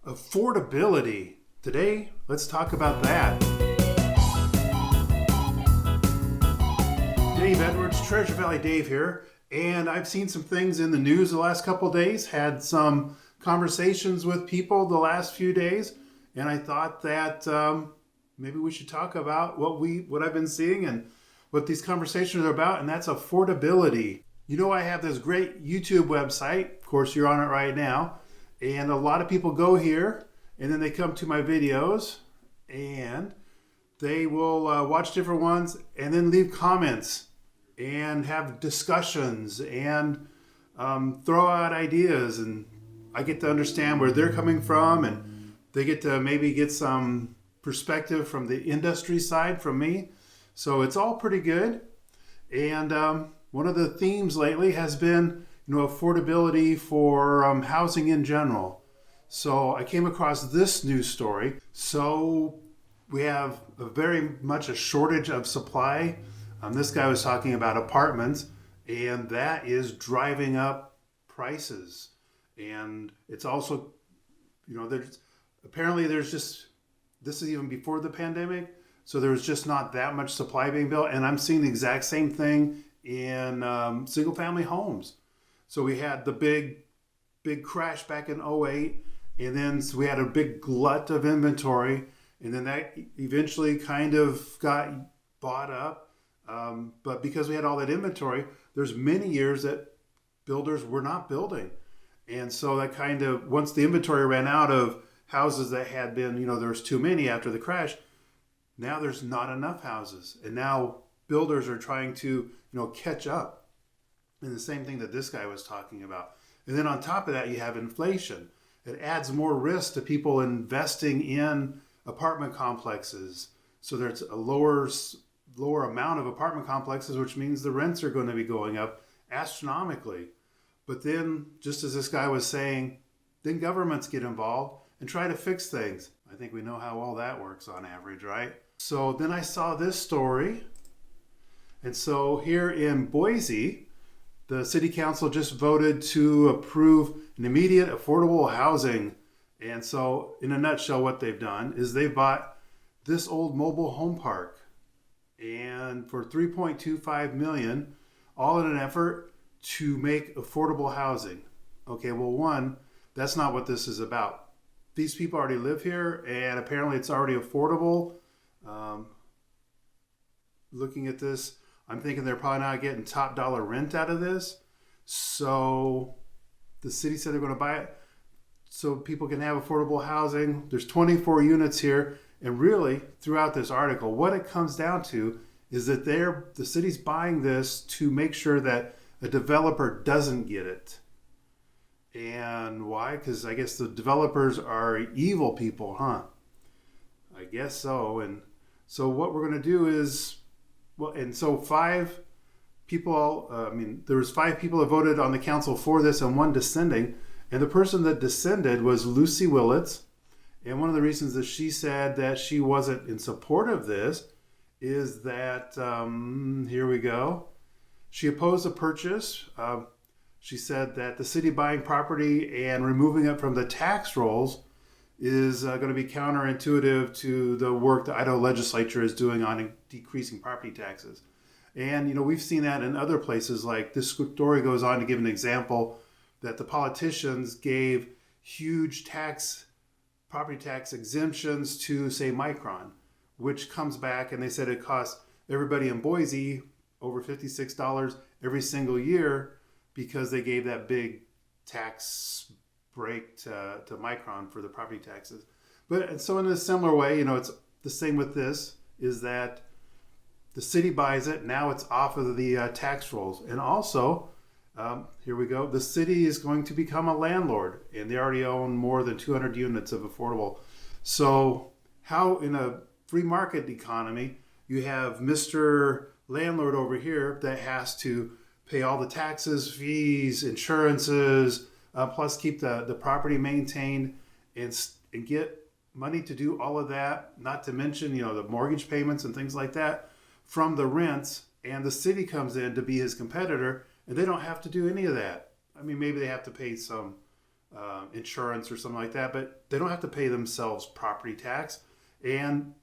Affordability. Today, let's talk about that. Dave Edwards, Treasure Valley Dave here, and I've seen some things in the news the last couple of days, had some conversations with people the last few days, and I thought that maybe we should talk about what I've been seeing and what these conversations are about, and that's affordability. You know, I have this great YouTube website. Of course, you're on it right now. And a lot of people go here and then they come to my videos and they will watch different ones and then leave comments and have discussions and throw out ideas. And I get to understand where they're coming from, and they get to maybe get some perspective from the industry side from me. So it's all pretty good. And one of the themes lately has been affordability for housing in general. So I came across this news story. So we have very much a shortage of supply. This guy was talking about apartments, and that is driving up prices. And it's also, this is even before the pandemic. So there was just not that much supply being built. And I'm seeing the exact same thing in single family homes. So we had the big crash back in 2008, and then we had a big glut of inventory, and then that eventually kind of got bought up. But because we had all that inventory, there's many years that builders were not building. And so that kind of, once the inventory ran out of houses that had been, there was too many after the crash, now there's not enough houses. And now builders are trying to, catch up. And the same thing that this guy was talking about. And then on top of that, you have inflation. It adds more risk to people investing in apartment complexes. So there's a lower amount of apartment complexes, which means the rents are going to be going up astronomically. But then, just as this guy was saying, then governments get involved and try to fix things. I think we know how all that works on average, right? So then I saw this story. And so here in Boise, the city council just voted to approve an immediate affordable housing. And so in a nutshell, what they've done is they've bought this old mobile home park, and for $3.25 million, all in an effort to make affordable housing. Okay, well, one, that's not what this is about. These people already live here, and apparently it's already affordable. Looking at this, I'm thinking they're probably not getting top dollar rent out of this. So the city said they're going to buy it so people can have affordable housing. There's 24 units here. And really, throughout this article, what it comes down to is that the city's buying this to make sure that a developer doesn't get it. And why? Because I guess the developers are evil people, huh? I guess so. And so what we're going to do is, there was 5 people that voted on the council for this and one dissenting. And the person that dissented was Lucy Willits. And one of the reasons that she said that she wasn't in support of this is that, here we go. She opposed the purchase. She said that the city buying property and removing it from the tax rolls is going to be counterintuitive to the work the Idaho legislature is doing on decreasing property taxes. And, we've seen that in other places. Like this story goes on to give an example that the politicians gave huge property tax exemptions to, say, Micron, which comes back and they said it costs everybody in Boise over $56 every single year because they gave that big tax break to Micron for the property taxes. But so in a similar way, it's the same with this, is that the city buys it. Now it's off of the tax rolls. And also, here we go. The city is going to become a landlord, and they already own more than 200 units of affordable. So how in a free market economy, you have Mr. Landlord over here that has to pay all the taxes, fees, insurances, plus keep the property maintained and get money to do all of that, not to mention, the mortgage payments and things like that from the rents, and the city comes in to be his competitor, and they don't have to do any of that. I mean, maybe they have to pay some insurance or something like that, but they don't have to pay themselves property tax. And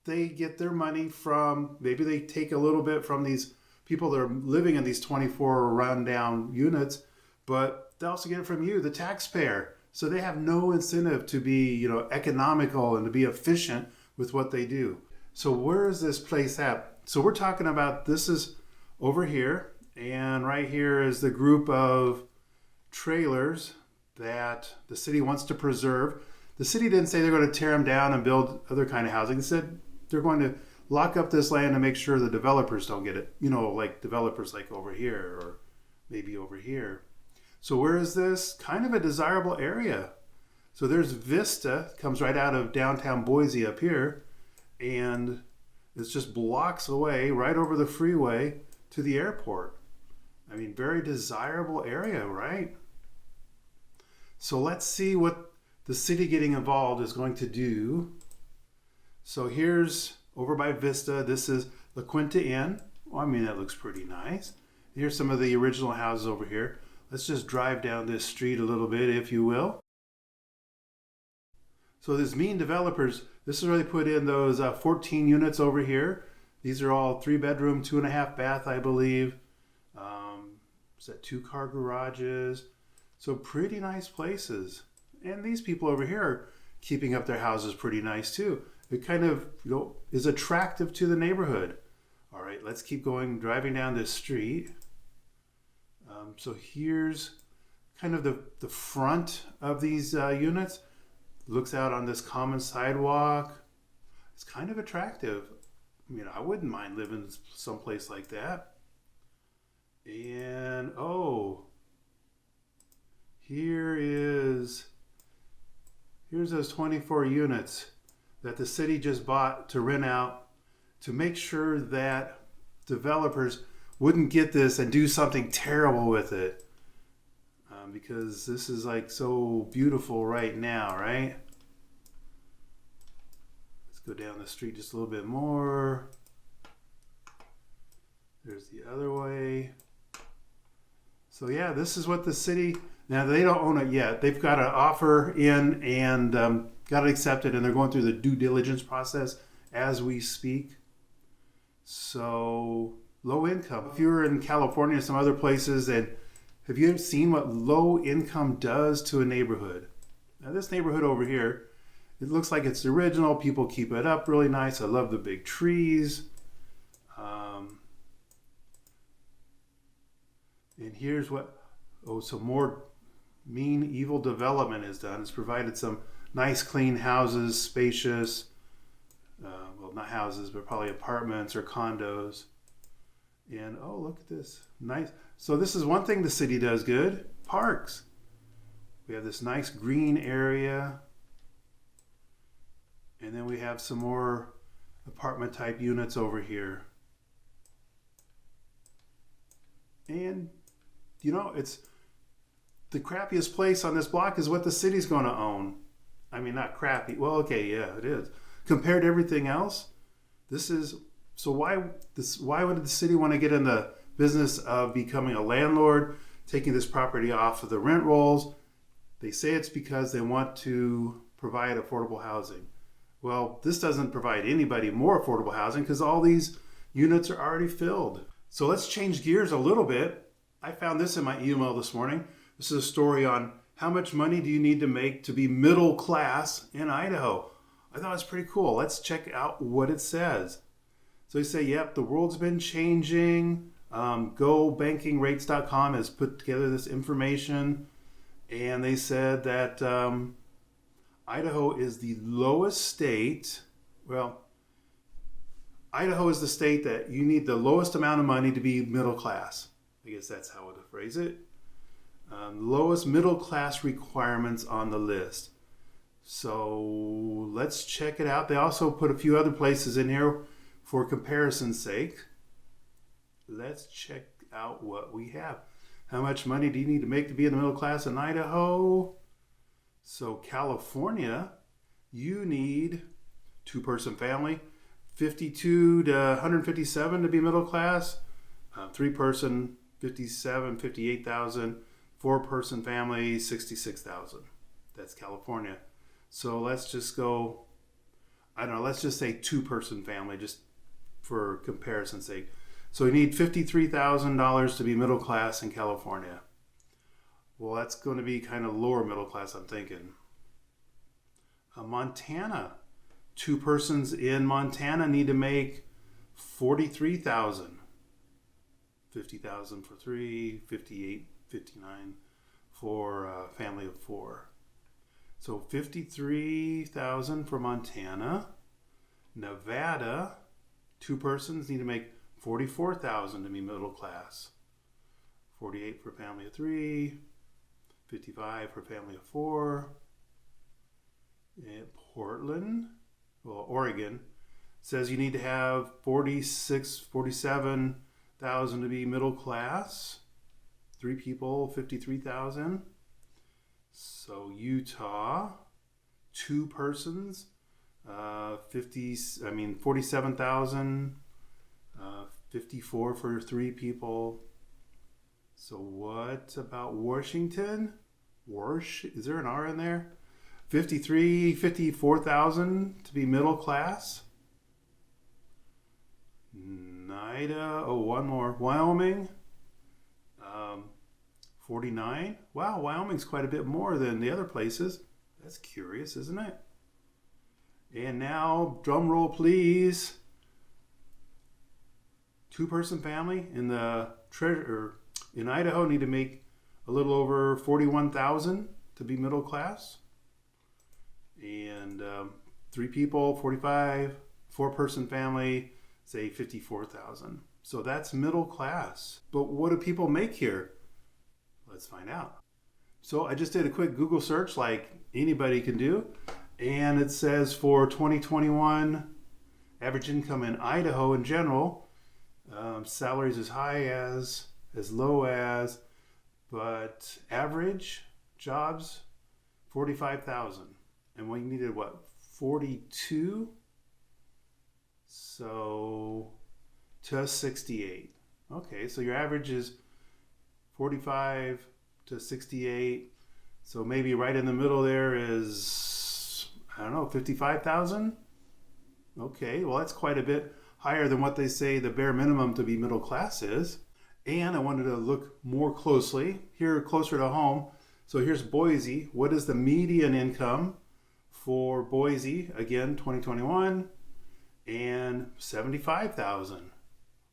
they get their money from, maybe they take a little bit from these people that are living in these 24 rundown units, but they also get it from you, the taxpayer. So they have no incentive to be, economical and to be efficient with what they do. So where is this place at? So we're talking about, this is over here, and right here is the group of trailers that the city wants to preserve. The city didn't say they're going to tear them down and build other kind of housing. They said they're going to lock up this land and make sure the developers don't get it. Like developers like over here or maybe over here. So where is this? Kind of a desirable area. So there's Vista, comes right out of downtown Boise up here, and it's just blocks away, right over the freeway to the airport. I mean, very desirable area, right? So let's see what the city getting involved is going to do. So here's over by Vista. This is La Quinta Inn. Well, I mean, that looks pretty nice. Here's some of the original houses over here. Let's just drive down this street a little bit, if you will. So these mean developers, this is where they put in those 14 units over here. These are all 3-bedroom, 2.5 bath, I believe. Is that 2-car garages? So pretty nice places. And these people over here are keeping up their houses pretty nice too. It kind of is attractive to the neighborhood. All right, let's keep going, driving down this street. So here's kind of the front of these units. Looks out on this common sidewalk. It's kind of attractive. I mean, I wouldn't mind living someplace like that. And here's those 24 units that the city just bought to rent out to make sure that developers wouldn't get this and do something terrible with it. Because this is like so beautiful right now, right? Let's go down the street just a little bit more. There's the other way. So yeah, this is what the city, now they don't own it yet. They've got an offer in and got it accepted, and they're going through the due diligence process as we speak. So low income. If you're in California and some other places, and have you seen what low income does to a neighborhood? Now this neighborhood over here, it looks like it's the original. People keep it up really nice. I love the big trees. And here's what, some more mean, evil development is done. It's provided some nice, clean houses, spacious, well, not houses, but probably apartments or condos. And look at this, nice. So this is one thing the city does good, parks. We have this nice green area. And then we have some more apartment type units over here. And it's the crappiest place on this block is what the city's going to own. I mean, not crappy. Well, okay, yeah, it is. Compared to everything else, this is, so why would the city want to get in the business of becoming a landlord, taking this property off of the rent rolls? They say it's because they want to provide affordable housing. Well, this doesn't provide anybody more affordable housing because all these units are already filled. So let's change gears a little bit. I found this in my email this morning. This is a story on how much money do you need to make to be middle class in Idaho. I thought it was pretty cool. Let's check out what it says. So they say, yep, the world's been changing. GoBankingRates.com has put together this information. And they said that Idaho is the lowest state. Well, Idaho is the state that you need the lowest amount of money to be middle class. I guess that's how I would phrase it. Lowest middle class requirements on the list. So let's check it out. They also put a few other places in here for comparison's sake. Let's check out what we have. How much money do you need to make to be in the middle class in Idaho? So California, you need 2-person family, 52 to 157 to be middle class. 3-person, 58,000. 4-person family, 66,000. That's California. So let's just go, I don't know, let's just say 2-person family, just for comparison's sake. So you need $53,000 to be middle class in California. Well, that's going to be kind of lower middle class, I'm thinking. Montana. 2 persons in Montana need to make 43,000. 50,000 for 3, 58, 59 for a family of 4. So 53,000 for Montana. Nevada, 2 persons need to make 44,000 to be middle class. 48 for a family of 3, 55 for a family of 4. And Portland, well, Oregon, says you need to have 47,000 to be middle class. 3 people, 53,000. So Utah, 2 persons, 47,000. 54 for 3 people. So what about Washington? Is there an R in there? 54,000 to be middle class. One more. Wyoming, 49. Wow, Wyoming's quite a bit more than the other places. That's curious, isn't it? And now, drum roll please. 2-person family in in Idaho need to make a little over 41,000 to be middle class. And 3 people, 45. 4-person family, say 54,000. So that's middle class. But what do people make here? Let's find out. So I just did a quick Google search like anybody can do. And it says for 2021, average income in Idaho in general, salaries as high as low as, but average jobs, 45,000. And we needed what, 42? So to 68. Okay, so your average is 45 to 68. So maybe right in the middle there is, I don't know, 55,000? Okay, well that's quite a bit higher than what they say the bare minimum to be middle class is. And I wanted to look more closely, here closer to home. So here's Boise. What is the median income for Boise? Again, 2021, and 75,000.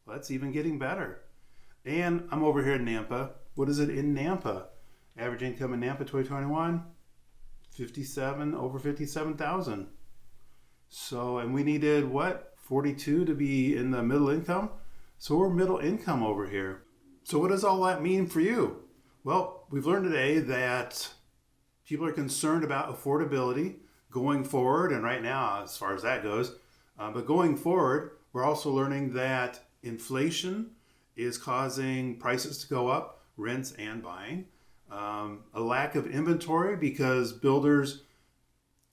Well, that's even getting better. And I'm over here in Nampa. What is it in Nampa? Average income in Nampa 2021, over 57,000. So, and we needed what? 42 to be in the middle income. So we're middle income over here. So what does all that mean for you? Well, we've learned today that people are concerned about affordability going forward, and right now, as far as that goes. But going forward, we're also learning that inflation is causing prices to go up, rents and buying. A lack of inventory because builders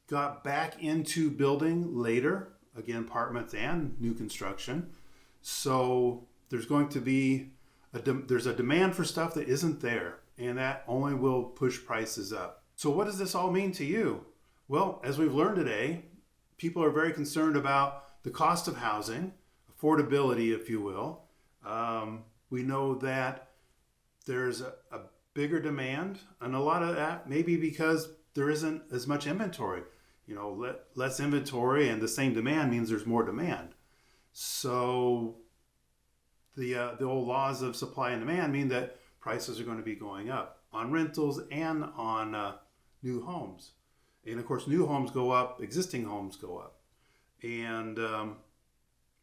got back into building later, again, apartments and new construction. So there's going to be there's a demand for stuff that isn't there, and that only will push prices up. So what does this all mean to you? Well, as we've learned today, people are very concerned about the cost of housing, affordability, if you will. We know that there's a bigger demand, and a lot of that maybe because there isn't as much inventory. You know, less inventory and the same demand means there's more demand. So the old laws of supply and demand mean that prices are going to be going up on rentals and on new homes. And of course, new homes go up, existing homes go up. And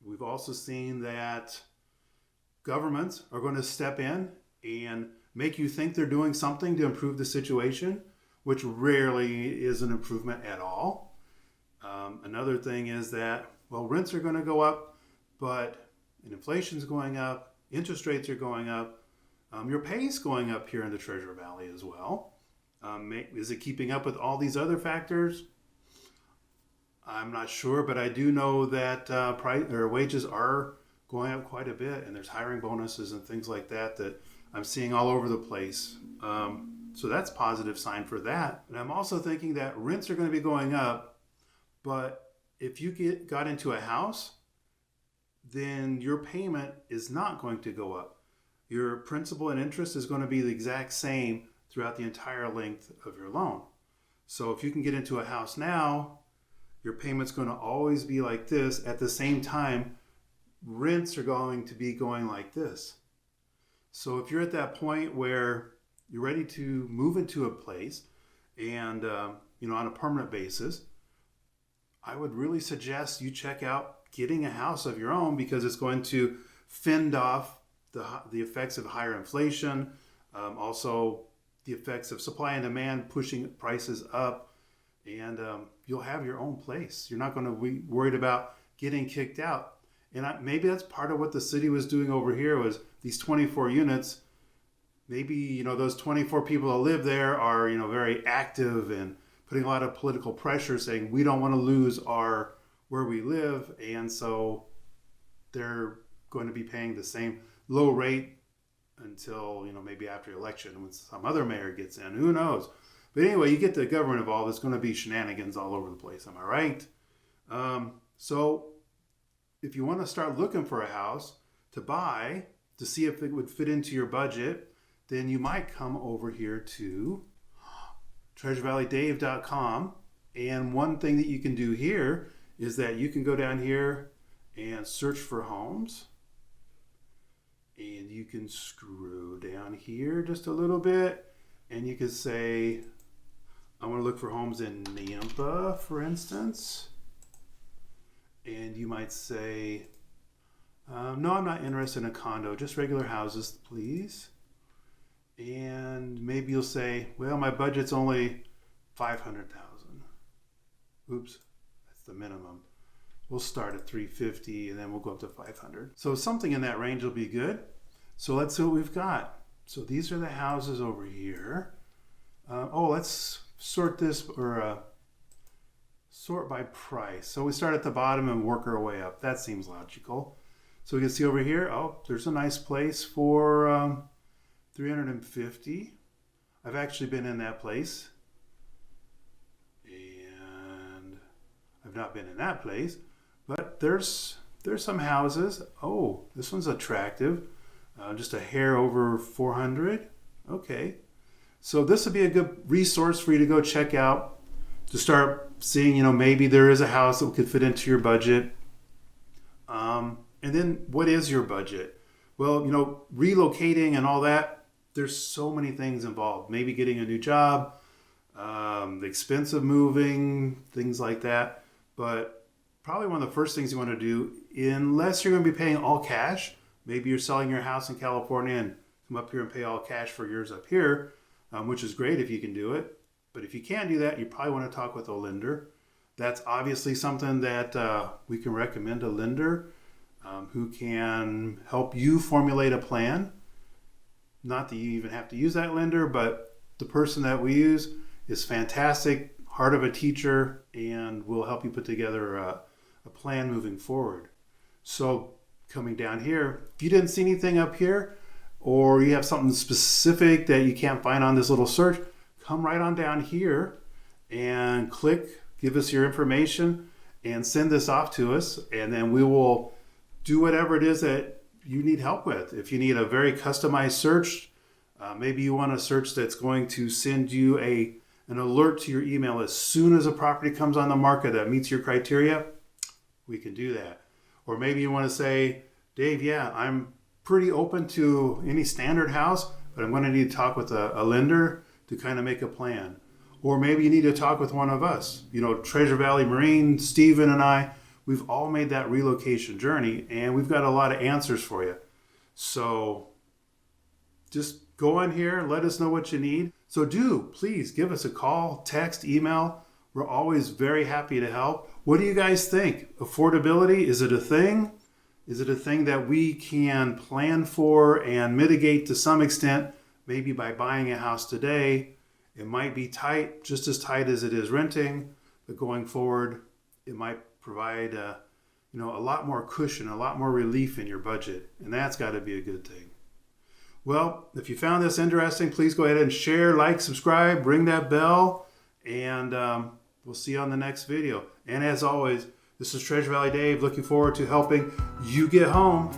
we've also seen that governments are going to step in and make you think they're doing something to improve the situation, which rarely is an improvement at all. Another thing is that, well, rents are going to go up, but inflation's going up, interest rates are going up, your pay is going up here in the Treasure Valley as well. Is it keeping up with all these other factors? I'm not sure, but I do know that wages are going up quite a bit, and there's hiring bonuses and things like that that I'm seeing all over the place. So that's a positive sign for that. And I'm also thinking that rents are going to be going up, but if you got into a house, then your payment is not going to go up. Your principal and interest is going to be the exact same throughout the entire length of your loan. So if you can get into a house now, your payment's going to always be like this. At the same time, rents are going to be going like this. So if you're at that point where you're ready to move into a place and, on a permanent basis, I would really suggest you check out getting a house of your own, because it's going to fend off the effects of higher inflation, also the effects of supply and demand pushing prices up, and you'll have your own place. You're not going to be worried about getting kicked out. And maybe that's part of what the city was doing over here, was these 24 units. Maybe, those 24 people that live there are, very active and putting a lot of political pressure, saying we don't want to lose where we live. And so they're going to be paying the same low rate until, maybe after the election when some other mayor gets in. Who knows? But anyway, you get the government involved, it's going to be shenanigans all over the place. Am I right? So if you want to start looking for a house to buy to see if it would fit into your budget, then you might come over here to treasurevalleydave.com. And one thing that you can do here is that you can go down here and search for homes. And you can scroll down here just a little bit. And you can say, I want to look for homes in Nampa, for instance. And you might say, no, I'm not interested in a condo, just regular houses, please. And maybe you'll say, well, my budget's only $500,000. Oops, that's the minimum. We'll start at $350 and then we'll go up to $500. So something in that range will be good. So let's see what we've got. So these are the houses over here. Let's sort this, or sort by price. So we start at the bottom and work our way up. That seems logical. So we can see over here, there's a nice place for $350. I've actually been in that place. And I've not been in that place. But there's some houses. Oh, this one's attractive. Just a hair over 400. Okay. So this would be a good resource for you to go check out, to start seeing, maybe there is a house that could fit into your budget. And then what is your budget? Well, relocating and all that, there's so many things involved. Maybe getting a new job, the expense of moving, things like that. But probably one of the first things you want to do, unless you're going to be paying all cash, maybe you're selling your house in California and come up here and pay all cash for yours up here, which is great if you can do it. But if you can't do that, you probably want to talk with a lender. That's obviously something that we can recommend a lender who can help you formulate a plan. Not that you even have to use that lender, but the person that we use is fantastic, heart of a teacher, and will help you put together a plan moving forward. So coming down here, if you didn't see anything up here, or you have something specific that you can't find on this little search, come right on down here and click, give us your information, and send this off to us, and then we will do whatever it is that you need help with. If you need a very customized search, maybe you want a search that's going to send you an alert to your email as soon as a property comes on the market that meets your criteria, we can do that. Or maybe you want to say, Dave, I'm pretty open to any standard house, but I'm going to need to talk with a lender to kind of make a plan. Or maybe you need to talk with one of us. Treasure Valley Marine, Steven and I, we've all made that relocation journey, and we've got a lot of answers for you. So just go on here, let us know what you need. So please give us a call, text, email. We're always very happy to help. What do you guys think? Affordability, is it a thing? Is it a thing that we can plan for and mitigate to some extent, maybe by buying a house today? It might be tight, just as tight as it is renting, but going forward, it might provide a lot more cushion, a lot more relief in your budget, and that's got to be a good thing. Well, if you found this interesting, please go ahead and share, like, subscribe, ring that bell, and we'll see you on the next video. And as always, this is Treasure Valley Dave, looking forward to helping you get home.